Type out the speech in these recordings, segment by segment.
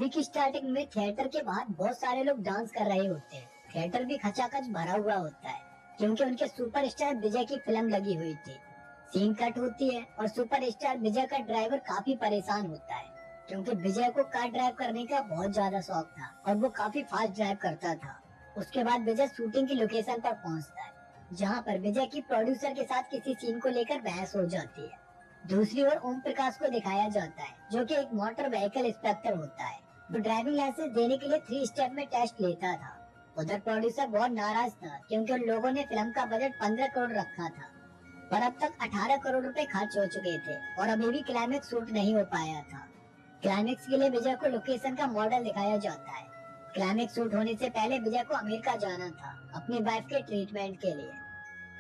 Movie की starting में theatre के बाहर बहुत सारे लोग डांस कर रहे होते हैं। थिएटर भी खचाखच भरा हुआ होता है क्योंकि उनके सुपरस्टार विजय की फिल्म लगी हुई थी। सीन कट होती है और सुपरस्टार विजय का ड्राइवर काफी परेशान होता है क्योंकि विजय को कार ड्राइव करने का बहुत ज्यादा शौक था और वो काफी फास्ट ड्राइव करता था। उसके बाद विजय शूटिंग की लोकेशन पर पहुंचता है जहां पर विजय की प्रोड्यूसर के साथ किसी सीन को लेकर बहस हो जाती है। दूसरी ओर ओम प्रकाश को दिखाया जाता है जो कि एक मोटर व्हीकल इंस्पेक्टर होता है। वो ड्राइविंग लाइसेंस देने के लिए 3 स्टेप में टेस्ट लेता था। उधर प्रोड्यूसर बहुत नाराज था क्योंकि उन लोगों ने फिल्म का बजट 15 करोड़ रखा था पर अब तक 18 करोड़ रुपए खर्च हो चुके थे और अभी भी क्लाइमेक्स शूट नहीं हो पाया था। क्लाइमेक्स के लिए विजय को लोकेशन का मॉडल दिखाया जाता है। क्लाइमेक्स शूट होने से पहले विजय को अमेरिका जाना था अपनी वाइफ के ट्रीटमेंट के लिए,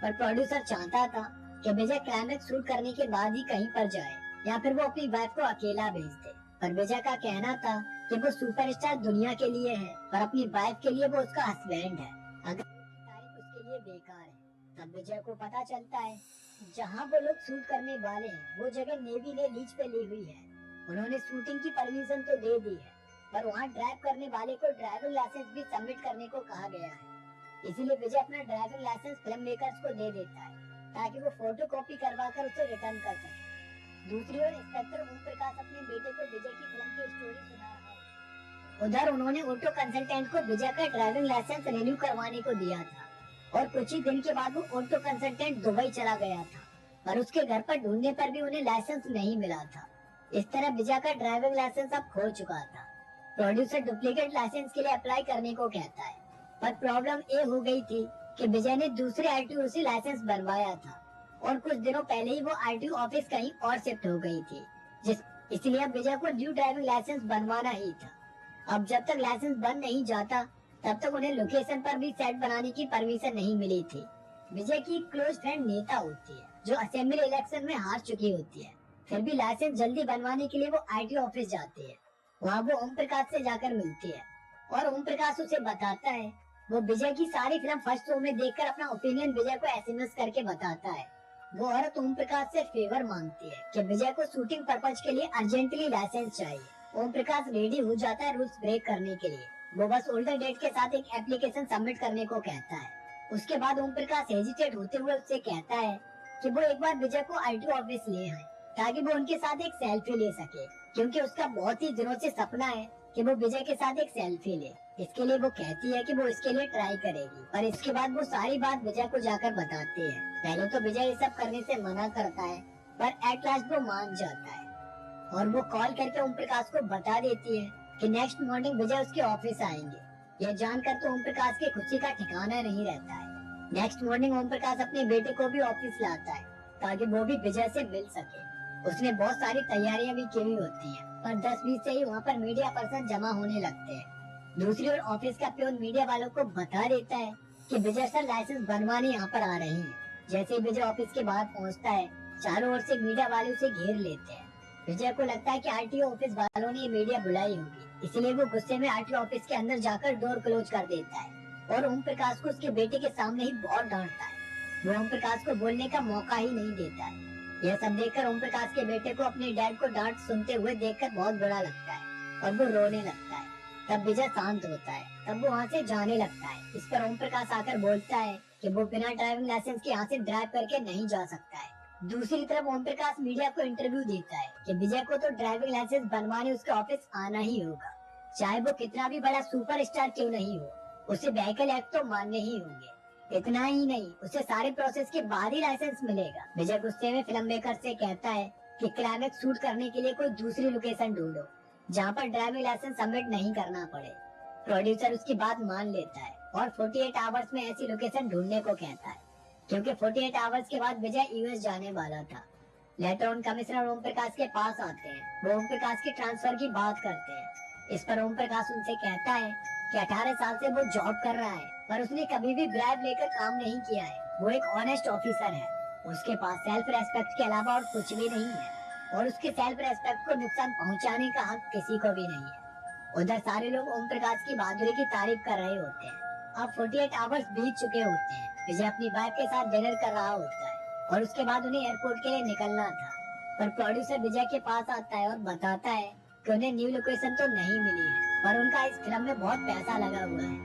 पर प्रोड्यूसर चाहता था कि विजय क्लाइमेक्स शूट करने के बाद ही कहीं पर जाए या फिर वो अपनी वाइफ को अकेला भेज दे। पर विजय का कहना था कि वो सुपरस्टार दुनिया के लिए है पर अपनी वाइफ के लिए वो उसका हस्बैंड है। अगर तारीफ उसके लिए बेकार है। तब विजय को पता चलता है जहाँ वो लोग शूट करने वाले हैं वो जगह नेवी ने लीज पे ली हुई है। उन्होंने शूटिंग की परमिशन तो दे दी है पर वहाँ ड्राइव करने वाले को ड्राइविंग लाइसेंस भी सबमिट करने को कहा गया है। इसीलिए विजय अपना ड्राइविंग लाइसेंस फिल्म मेकर्स को दे देता है ताकि वो फोटो कॉपी करवा कर उसे रिटर्न कर सके। दूसरी ओर इंस्पेक्टर ओम प्रकाश अपने बेटे को विजय की फिल्म की स्टोरी सुना रहा है। उधर उन्होंने ऑटो कंसल्टेंट को विजय का ड्राइविंग लाइसेंस रिन्यू करवाने को दिया था और कुछ ही दिन के बाद वो ऑटो कंसल्टेंट दुबई चला गया था पर उसके घर पर ढूंढने पर भी उन्हें लाइसेंस नहीं मिला था। इस तरह विजय का ड्राइविंग लाइसेंस अब खो चुका था। प्रोड्यूसर डुप्लीकेट लाइसेंस के लिए अप्लाई करने को कहता है पर प्रॉब्लम ये हो गई थी कि विजय ने दूसरे आरटीओ से लाइसेंस बनवाया था और कुछ दिनों पहले ही वो आरटीओ ऑफिस कहीं और शिफ्ट हो गई थी इसलिए अब विजय को न्यू ड्राइविंग लाइसेंस बनवाना ही था। अब जब तक लाइसेंस बन नहीं जाता तब तक उन्हें लोकेशन पर भी सेट बनाने की परमिशन नहीं मिली थी। विजय की क्लोज फ्रेंड नेता होती है जो असेंबली इलेक्शन में हार चुकी होती है, फिर भी लाइसेंस जल्दी बनवाने के लिए वो आरटीओ ऑफिस जाती है। वहाँ वो ओम प्रकाश से जाकर मिलती है और ओम प्रकाश उसे बताता है वो विजय की सारी फिल्म फर्स्ट शो में देखकर अपना ओपिनियन विजय को एसएमएस करके बताता है। वो औरत ओम प्रकाश से फेवर मांगती है कि विजय को शूटिंग पर्पज के लिए अर्जेंटली लाइसेंस चाहिए। ओम प्रकाश रेडी हो जाता है रूल्स ब्रेक करने के लिए। वो बस ओल्डर डेट के साथ एक एप्लीकेशन सबमिट करने को कहता है। उसके बाद ओम प्रकाश हेजिटेट होते हुए उससे कहता है कि वो एक बार विजय को आरटीओ ऑफिस ले आए ताकि वो उनके साथ एक सेल्फी ले सके क्योंकि उसका बहुत ही दिनों से सपना है कि वो विजय के साथ एक सेल्फी ले। इसके लिए वो कहती है कि वो इसके लिए ट्राई करेगी पर इसके बाद वो सारी बात विजय को जाकर बताती है। पहले तो विजय ये सब करने से मना करता है पर एट लास्ट वो मान जाता है और वो कॉल करके ओम प्रकाश को बता देती है कि नेक्स्ट मॉर्निंग विजय उसके ऑफिस आएंगे। यह जानकर तो ओम प्रकाश की खुशी का ठिकाना नहीं रहता है। नेक्स्ट मॉर्निंग ओम प्रकाश अपने बेटे को भी ऑफिस लाता है ताकि वो भी विजय से मिल सके। उसने बहुत सारी तैयारियां भी की हुई होती हैं पर 10-20 से ही वहाँ पर मीडिया पर्सन जमा होने लगते हैं। दूसरी ओर ऑफिस का प्यून मीडिया वालों को बता देता है कि विजय सर लाइसेंस बनवाने यहाँ पर आ रहे हैं। जैसे ही विजय ऑफिस के बाहर पहुँचता है चारों ओर से मीडिया वाले उसे घेर लेते हैं। विजय को लगता है कि आरटीओ ऑफिस वालों ने मीडिया बुलाई होगी इसलिए वो गुस्से में आरटीओ ऑफिस के अंदर जाकर डोर क्लोज कर देता है और ओम प्रकाश को उसके बेटे के सामने ही बहुत डांटता है। वो ओम प्रकाश को बोलने का मौका ही नहीं देता है। यह सब देखकर ओम प्रकाश के बेटे को अपने डैड को डांट सुनते हुए देखकर बहुत बुरा लगता है और वो रोने लगता है। तब विजय शांत होता है। तब वो वहाँ से जाने लगता है। इस पर ओम प्रकाश आकर बोलता है कि वो बिना ड्राइविंग लाइसेंस के यहाँ से ड्राइव करके नहीं जा सकता है। दूसरी तरफ ओम प्रकाश मीडिया को इंटरव्यू देता है कि विजय को तो ड्राइविंग लाइसेंस बनवाने उसके ऑफिस आना ही होगा, चाहे वो कितना भी बड़ा सुपरस्टार क्यों नहीं हो, उसे व्हीकल एक्ट तो मानने ही होंगे। इतना ही नहीं, उसे सारे प्रोसेस के बाद ही लाइसेंस मिलेगा। विजय गुस्से में फिल्म मेकर से कहता है कि क्लाइमेक्स शूट करने के लिए कोई दूसरी लोकेशन ढूंढो जहाँ पर ड्राइविंग लाइसेंस सबमिट नहीं करना पड़े। प्रोड्यूसर उसकी बात मान लेता है और 48 आवर्स में ऐसी लोकेशन ढूंढने को कहता है क्योंकि 48 आवर्स के बाद विजय यूएस जाने वाला था। Later on commissioner Om Prakash के पास आते हैं। वो ओम प्रकाश के ट्रांसफर की बात करते हैं। इस पर ओम प्रकाश उनसे कहता है कि 18 साल से वो जॉब कर रहा है पर उसने कभी भी ब्राइब लेकर काम नहीं किया है। वो एक ऑनेस्ट ऑफिसर है। उसके पास सेल्फ रेस्पेक्ट के अलावा और कुछ भी नहीं है और उसके सेल्फ रेस्पेक्ट को नुकसान पहुंचाने का हक किसी को भी नहीं है। उधर सारे लोग ओम प्रकाश की बहादुरी की तारीफ कर रहे होते हैं। अब 48 आवर्स बीत चुके होते हैं। विजय अपनी वाइफ के साथ डिनर कर रहा होता है और उसके बाद उन्हें एयरपोर्ट के लिए निकलना था पर प्रोड्यूसर विजय के पास आता है और बताता है कि उन्हें न्यू लोकेशन तो नहीं मिली है, पर उनका इस फिल्म में बहुत पैसा लगा हुआ है,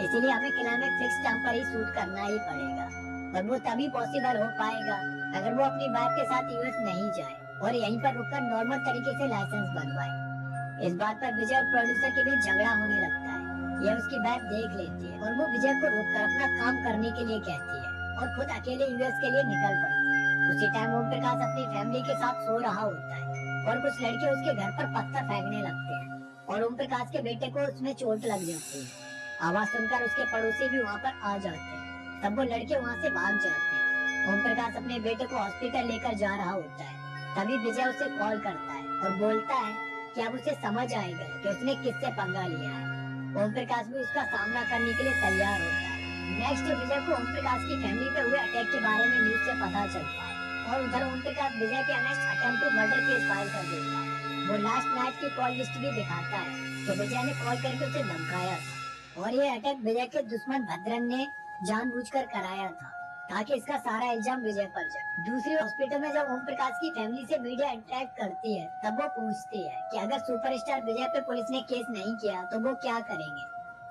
इसीलिए हमें क्लाइमेक्स फिक्स टाइम पर ही शूट करना ही पड़ेगा। और वो तभी पॉसिबल हो पाएगा अगर वो अपनी वाइफ के साथ यूएस नहीं जाए और यहीं पर रुककर नॉर्मल तरीके से लाइसेंस बनवाए। इस बात पर विजय और प्रोड्यूसर के बीच झगड़ा होने लगता है। यह उसकी वाइफ देख लेती है और वो विजय को रोककर अपना काम करने के लिए कहती है और खुद अकेले यूएस के लिए निकल पड़ती है। उसी टाइम ओम प्रकाश अपनी फैमिली के साथ सो रहा होता है और कुछ लड़के उसके घर पर पत्थर फेंकने लगते हैं और ओम प्रकाश के बेटे को उसमें चोट लग जाती है। आवाज सुनकर उसके पड़ोसी भी वहाँ पर आ जाते हैं। तब वो लड़के वहाँ से भाग जाते हैं। ओम प्रकाश अपने बेटे को हॉस्पिटल लेकर जा रहा होता है। तभी विजय उसे कॉल करता है और बोलता है कि अब उसे समझ आएगा कि उसने किससे पंगा लिया है। ओम प्रकाश भी उसका सामना करने के लिए तैयार होता है। नेक्स्ट विजय को ओम प्रकाश की फैमिली पे हुए अटैक के बारे में न्यूज से पता चलता है और उधर ओम प्रकाश विजय के against attempt to murder case file कर देता है। वो लास्ट नाइट की कॉल लिस्ट भी दिखाता है कि विजय ने कॉल करके उसे धमकाया था और ये अटैक विजय के दुश्मन भद्रन ने जानबूझकर कराया था ताकि इसका सारा इल्जाम विजय पर जाए। दूसरी हॉस्पिटल में जब ओम प्रकाश की फैमिली से मीडिया इंटरेक्ट करती है तब वो पूछती है कि अगर सुपरस्टार विजय पे पुलिस ने केस नहीं किया तो वो क्या करेंगे।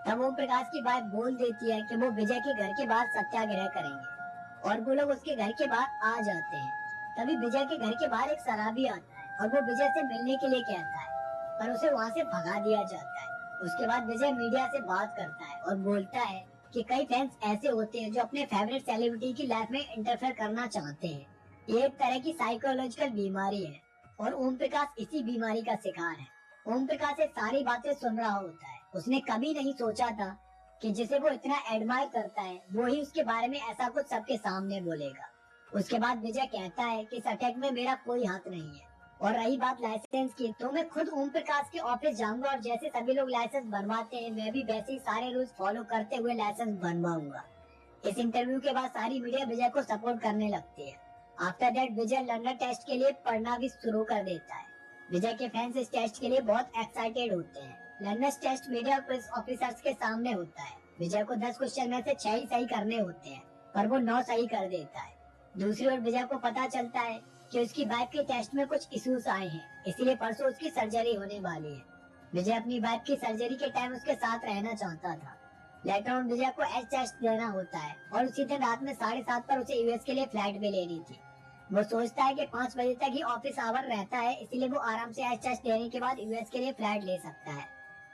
तब ओम प्रकाश की बात बोल देती है कि वो विजय के घर के बाहर सत्याग्रह करेंगे और वो लोग उसके घर के बाहर आ जाते हैं। तभी विजय के घर के बाहर एक शराबी आता है और वो विजय से मिलने के लिए कहता है पर उसे वहाँ से भगा दिया जाता है। उसके बाद विजय मीडिया से बात करता है और बोलता है कि कई फैंस ऐसे होते हैं जो अपने फेवरेट सेलिब्रिटी की लाइफ में इंटरफेयर करना चाहते हैं। ये एक तरह की साइकोलॉजिकल बीमारी है और ओम प्रकाश इसी बीमारी का शिकार है। ओम प्रकाश ये सारी बातें सुन रहा होता है। उसने कभी नहीं सोचा था कि जिसे वो इतना एडमायर करता है वो ही उसके बारे में ऐसा कुछ सबके सामने बोलेगा। उसके बाद विजय कहता है कि इस अटैक में मेरा कोई हाथ नहीं है और रही बात लाइसेंस की तो मैं खुद ओम प्रकाश के ऑफिस जाऊंगा और जैसे सभी लोग लाइसेंस बनवाते हैं मैं भी वैसे ही सारे रूल्स फॉलो करते हुए लाइसेंस बनवाऊंगा। इस इंटरव्यू के बाद सारी मीडिया विजय को सपोर्ट करने लगती है। After that Vijay London test के लिए पढ़ना भी शुरू कर देता है। विजय के फैंस इस टेस्ट के लिए बहुत एक्साइटेड होते हैं। लंदन टेस्ट मीडिया और पुलिस ऑफिसर्स के सामने होता है। विजय को 10 क्वेश्चन में से 6 ही सही करने होते हैं पर वो 9 सही कर देता है। दूसरी ओर विजय को पता चलता है कि उसकी वाइफ के टेस्ट में कुछ इश्यूज आए हैं, इसलिए परसों उसकी सर्जरी होने वाली है। विजय अपनी वाइफ की सर्जरी के टाइम उसके साथ रहना चाहता था। लेटर ऑन विजय को एच टेस्ट देना होता है और उसी दिन रात में 7:30 पर उसे यूएस के लिए फ्लाइट भी लेनी थी। वो सोचता है कि 5 बजे तक ही ऑफिस आवर रहता है, इसीलिए वो आराम से एच टेस्ट देने के बाद यूएस के लिए फ्लाइट ले सकता है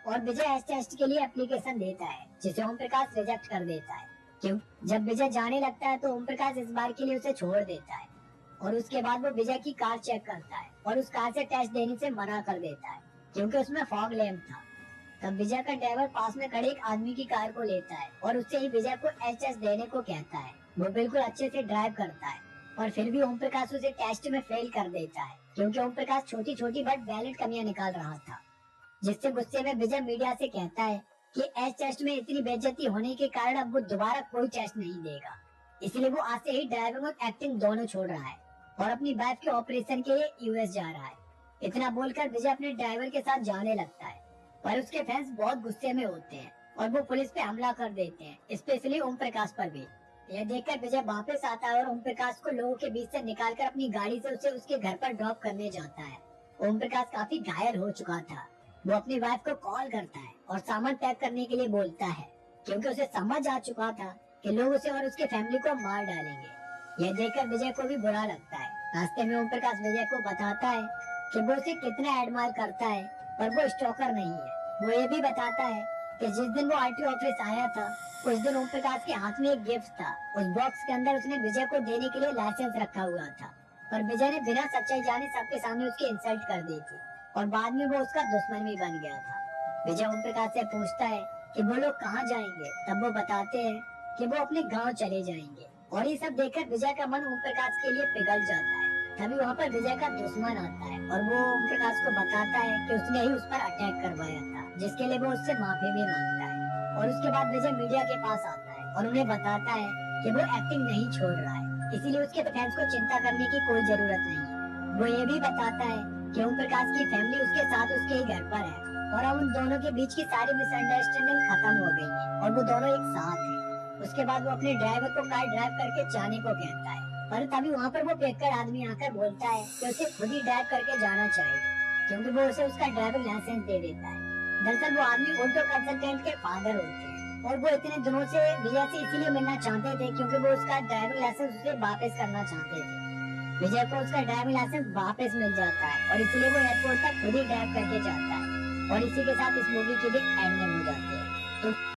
और विजय एच टेस्ट के लिए एप्लीकेशन देता है जिसे ओम प्रकाश रिजेक्ट कर देता है। क्यों? जब विजय जाने लगता है तो ओम प्रकाश इस बार के लिए उसे छोड़ देता है और उसके बाद वो विजय की कार चेक करता है और उस कार से टेस्ट देने से मना कर देता है क्योंकि उसमें फॉग लैंप था। तब विजय का ड्राइवर पास में खड़े एक आदमी की कार को लेता है और उससे ही विजय को एच टेस्ट देने को कहता है। वो बिल्कुल अच्छे से ड्राइव करता है और फिर भी ओम प्रकाश उसे टेस्ट में फेल कर देता है क्योंकि ओम प्रकाश छोटी छोटी बट वैलिड कमियां निकाल रहा था। जिससे गुस्से में विजय मीडिया से कहता है कि एच टेस्ट में इतनी बेइज्जती होने के कारण अब वो दोबारा कोई टेस्ट नहीं देगा, इसलिए वो आज से ही ड्राइविंग और एक्टिंग दोनों छोड़ रहा है और अपनी वाइफ के ऑपरेशन के लिए यूएस जा रहा है। इतना बोलकर विजय अपने ड्राइवर के साथ जाने लगता है पर उसके फैंस बहुत गुस्से में होते हैं और वो पुलिस पे हमला कर देते हैं, स्पेशली ओम प्रकाश पर भी। यह देखकर विजय वापस आता है और ओम प्रकाश को लोगों के बीच से निकालकर अपनी गाड़ी से उसे उसके घर पर ड्रॉप करने जाता है। ओम प्रकाश काफी घायल हो चुका था। वो अपनी वाइफ को कॉल करता है और सामान पैक करने के लिए बोलता है क्योंकि उसे समझ आ चुका था कि लोग उसे और उसके फैमिली को मार डालेंगे। यह देखकर विजय को भी बुरा लगता है। रास्ते में ओम प्रकाश विजय को बताता है कि वो उसे कितना एडमायर करता है पर वो स्टॉकर नहीं है। वो ये भी बताता है कि जिस दिन वो आरटीओ ऑफिस आया था उस दिन ओम प्रकाश के हाथ में एक गिफ्ट था। उस बॉक्स के अंदर उसने विजय को देने के लिए लाइसेंस रखा हुआ था पर विजय ने बिना सच्चाई जाने सबके सामने उसकी इंसल्ट कर दी थी और बाद में वो उसका दुश्मन भी बन गया था। विजय ओम प्रकाश से पूछता है कि वो लोग कहाँ जाएंगे। तब वो बताते हैं कि वो अपने गांव चले जाएंगे और ये सब देखकर विजय का मन ओम प्रकाश के लिए पिघल जाता है। तभी वहाँ पर विजय का दुश्मन आता है और वो ओम प्रकाश को बताता है कि उसने ही उस पर अटैक करवाया था, जिसके लिए वो उससे माफी भी मांगता है। और उसके बाद विजय मीडिया के पास आता है और उन्हें बताता है कि वो एक्टिंग नहीं छोड़ रहा है, इसीलिए उसके फैंस को चिंता करने की कोई जरूरत नहीं है। वो ये भी बताता है कि ओम प्रकाश की फैमिली उसके साथ उसके ही घर पर है और अब उन दोनों के बीच की सारी मिसअंडरस्टैंडिंग खत्म हो गई है और वो दोनों एक साथ हैं। उसके बाद वो अपने ड्राइवर को कार ड्राइव करके जाने को कहता है पर तभी वहाँ पर वो पेकर आदमी आकर बोलता है कि उसे खुद ही ड्राइव करके जाना चाहिए। क्योंकि वो उसे उसका ड्राइविंग लाइसेंस दे देता है। दरअसल वो आदमी ऑटो कंसल्टेंट के फादर होते हैं और वो इतने दिनों से विजय से इसीलिए मिलना चाहते थे क्योंकि वो उसका ड्राइविंग लाइसेंस उसे वापस करना चाहते थे। विजय को उसका ड्राइविंग लाइसेंस वापस मिल जाता है और इसीलिए वो एयरपोर्ट तक खुद ही ड्राइव करके जाता है और इसी के साथ इस मूवी की भी एंडिंग हो जाती है। तो